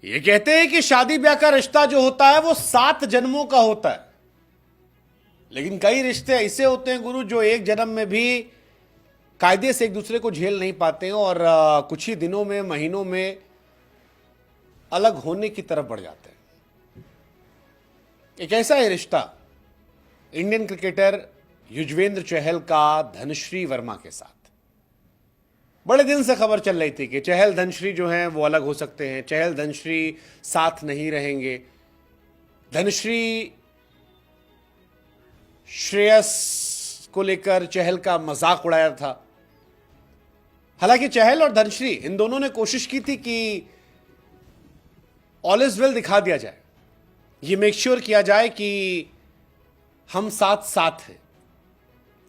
ये कहते हैं कि शादी ब्याह का रिश्ता जो होता है वो 7 जन्मों का होता है, लेकिन कई रिश्ते ऐसे होते हैं गुरु जो एक जन्म में भी कायदे से एक दूसरे को झेल नहीं पाते हैं और कुछ ही दिनों में, महीनों में अलग होने की तरफ बढ़ जाते हैं। एक ऐसा है रिश्ता इंडियन क्रिकेटर युजवेंद्र चहल का धनश्री वर्मा के साथ। बड़े दिन से खबर चल रही थी कि चहल धनश्री जो हैं वो अलग हो सकते हैं, चहल धनश्री साथ नहीं रहेंगे। धनश्री श्रेयस को लेकर चहल का मजाक उड़ाया था। हालांकि चहल और धनश्री इन दोनों ने कोशिश की थी कि ऑल इज वेल दिखा दिया जाए, ये मेक श्योर किया जाए कि हम साथ साथ हैं,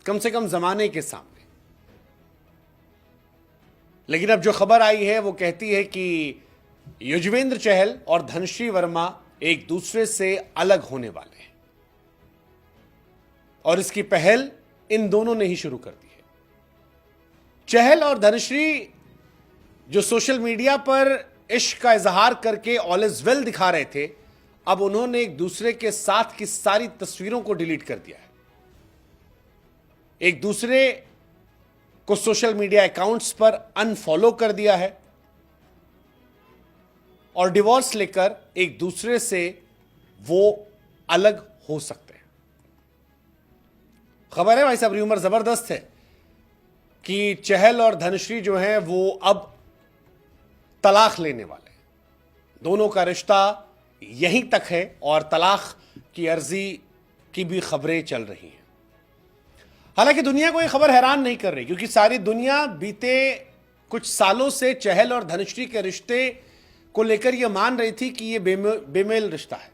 कम से कम जमाने के सामने। लेकिन अब जो खबर आई है वो कहती है कि युजवेंद्र चहल और धनश्री वर्मा एक दूसरे से अलग होने वाले हैं और इसकी पहल इन दोनों ने ही शुरू कर दी है। चहल और धनश्री जो सोशल मीडिया पर इश्क का इजहार करके ऑल इज वेल दिखा रहे थे, अब उन्होंने एक दूसरे के साथ की सारी तस्वीरों को डिलीट कर दिया है। एक दूसरे को सोशल मीडिया अकाउंट्स पर अनफॉलो कर दिया है और डिवोर्स लेकर एक दूसरे से वो अलग हो सकते हैं। खबर है भाई साहब, र्यूमर जबरदस्त है कि चहल और धनश्री जो हैं वो अब तलाक लेने वाले हैं। दोनों का रिश्ता यहीं तक है और तलाक की अर्जी की भी खबरें चल रही हैं। हालांकि दुनिया को यह खबर हैरान नहीं कर रही, क्योंकि सारी दुनिया बीते कुछ सालों से चहल और धनश्री के रिश्ते को लेकर यह मान रही थी कि यह बेमेल रिश्ता है।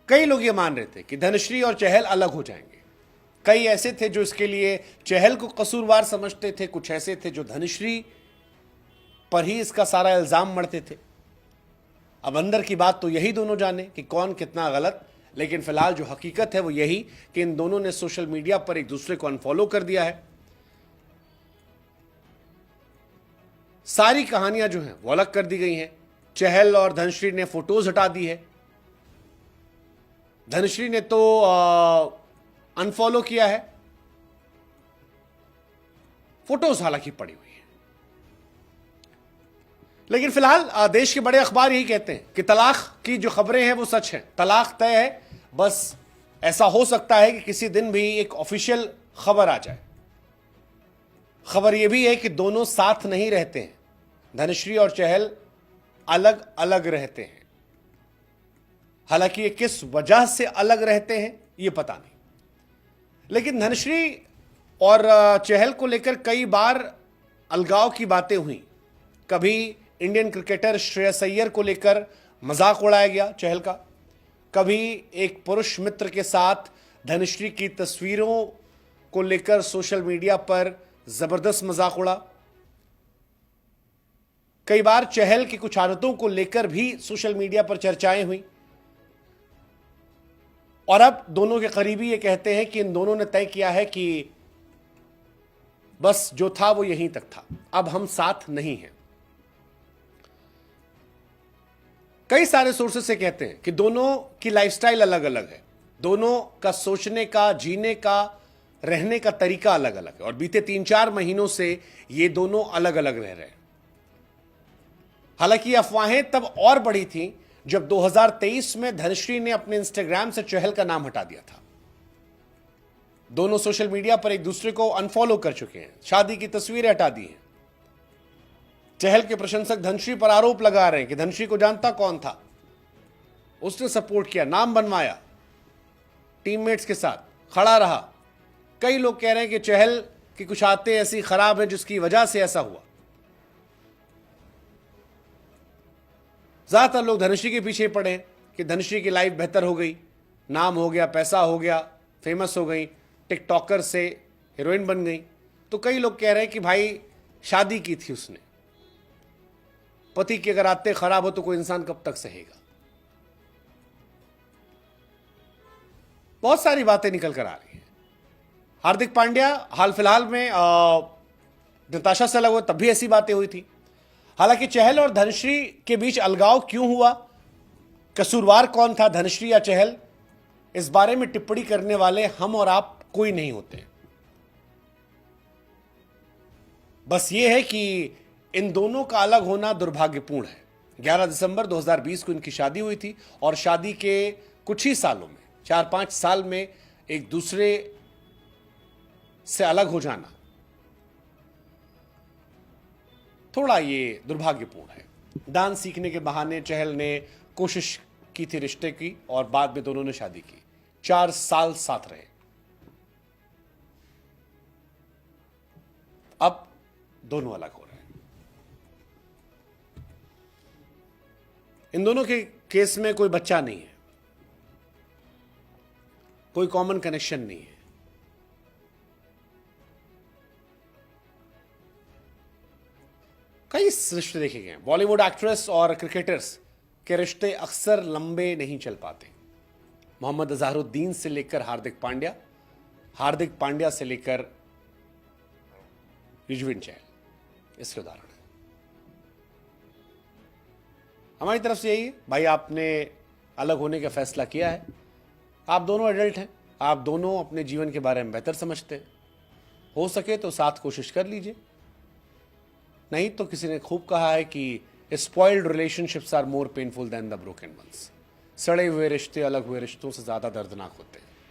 कई लोग यह मान रहे थे कि धनश्री और चहल अलग हो जाएंगे। कई ऐसे थे जो इसके लिए चहल को कसूरवार समझते थे, कुछ ऐसे थे जो धनश्री पर ही इसका सारा इल्जाम मढ़ते थे। अब अंदर की बात तो यही दोनों जाने कि कौन कितना गलत, लेकिन फिलहाल जो हकीकत है वो यही कि इन दोनों ने सोशल मीडिया पर एक दूसरे को अनफॉलो कर दिया है। सारी कहानियां जो हैं वो अलग कर दी गई हैं। चहल और धनश्री ने फोटोज हटा दी है। धनश्री ने तो अनफॉलो किया है, फोटोज हालांकि पड़ी हुई है। लेकिन फिलहाल देश के बड़े अखबार यही कहते हैं कि तलाक की जो खबरें हैं वो सच हैं, तलाक तय है। बस ऐसा हो सकता है कि किसी दिन भी एक ऑफिशियल खबर आ जाए। खबर यह भी है कि दोनों साथ नहीं रहते हैं, धनश्री और चहल अलग अलग रहते हैं। हालांकि ये किस वजह से अलग रहते हैं ये पता नहीं, लेकिन धनश्री और चहल को लेकर कई बार अलगाव की बातें हुई। कभी इंडियन क्रिकेटर श्रेयस अय्यर को लेकर मजाक उड़ाया गया चहल का, कभी एक पुरुष मित्र के साथ धनश्री की तस्वीरों को लेकर सोशल मीडिया पर जबरदस्त मजाक उड़ा। कई बार चहल की कुछ आदतों को लेकर भी सोशल मीडिया पर चर्चाएं हुई और अब दोनों के करीबी ये कहते हैं कि इन दोनों ने तय किया है कि बस जो था वो यहीं तक था, अब हम साथ नहीं हैं। कई सारे सोर्सेस से कहते हैं कि दोनों की लाइफस्टाइल अलग अलग है, दोनों का सोचने का, जीने का, रहने का तरीका अलग अलग है और बीते 3-4 महीनों से ये दोनों अलग अलग रह रहे हैं। हालांकि अफवाहें तब और बढ़ी थी जब 2023 में धनश्री ने अपने इंस्टाग्राम से चहल का नाम हटा दिया था। दोनों सोशल मीडिया पर एक दूसरे को अनफॉलो कर चुके हैं, शादी की तस्वीरें हटा दी हैं। चहल के प्रशंसक धनश्री पर आरोप लगा रहे हैं कि धनश्री को जानता कौन था, उसने सपोर्ट किया, नाम बनवाया, टीममेट्स के साथ खड़ा रहा। कई लोग कह रहे हैं कि चहल की कुछ आदतें ऐसी खराब हैं जिसकी वजह से ऐसा हुआ। ज्यादातर लोग धनश्री के पीछे पड़े कि धनश्री की लाइफ बेहतर हो गई, नाम हो गया, पैसा हो गया, फेमस हो गई, टिकटॉकर से हीरोइन बन गई। तो कई लोग कह रहे हैं कि भाई शादी की थी उसने, पति की अगर आदतें खराब हो तो कोई इंसान कब तक सहेगा। बहुत सारी बातें निकल कर आ रही हैं। हार्दिक पांड्या हाल फिलहाल में नताशा से अलग हुए, तब भी ऐसी बातें हुई थी। हालांकि चहल और धनश्री के बीच अलगाव क्यों हुआ, कसूरवार कौन था, धनश्री या चहल, इस बारे में टिप्पणी करने वाले हम और आप कोई नहीं होते। बस यह है कि इन दोनों का अलग होना दुर्भाग्यपूर्ण है। 11 दिसंबर 2020 को इनकी शादी हुई थी और शादी के कुछ ही सालों में, 4-5 साल में एक दूसरे से अलग हो जाना थोड़ा ये दुर्भाग्यपूर्ण है। डांस सीखने के बहाने चहल ने कोशिश की थी रिश्ते की और बाद में दोनों ने शादी की। 4 साल साथ रहे। अब दोनों अलग हो रहे हैं। इन दोनों के केस में कोई बच्चा नहीं है, कोई कॉमन कनेक्शन नहीं है। कई रिश्ते देखे गए। बॉलीवुड एक्ट्रेस और क्रिकेटर्स के रिश्ते अक्सर लंबे नहीं चल पाते। मोहम्मद अजहरुद्दीन से लेकर हार्दिक पांड्या, हार्दिक पांड्या से लेकर युजवेंद्र चहल इसके उदाहरण है। हमारी तरफ से यही भाई, आपने अलग होने का फैसला किया है। आप दोनों एडल्ट हैं, आप दोनों अपने जीवन के बारे में बेहतर समझते हैं। हो सके तो साथ कोशिश कर लीजिए, नहीं तो किसी ने खूब कहा है कि spoiled relationships are more painful than the broken ones. सड़े हुए रिश्ते अलग हुए रिश्तों से ज्यादा दर्दनाक होते हैं।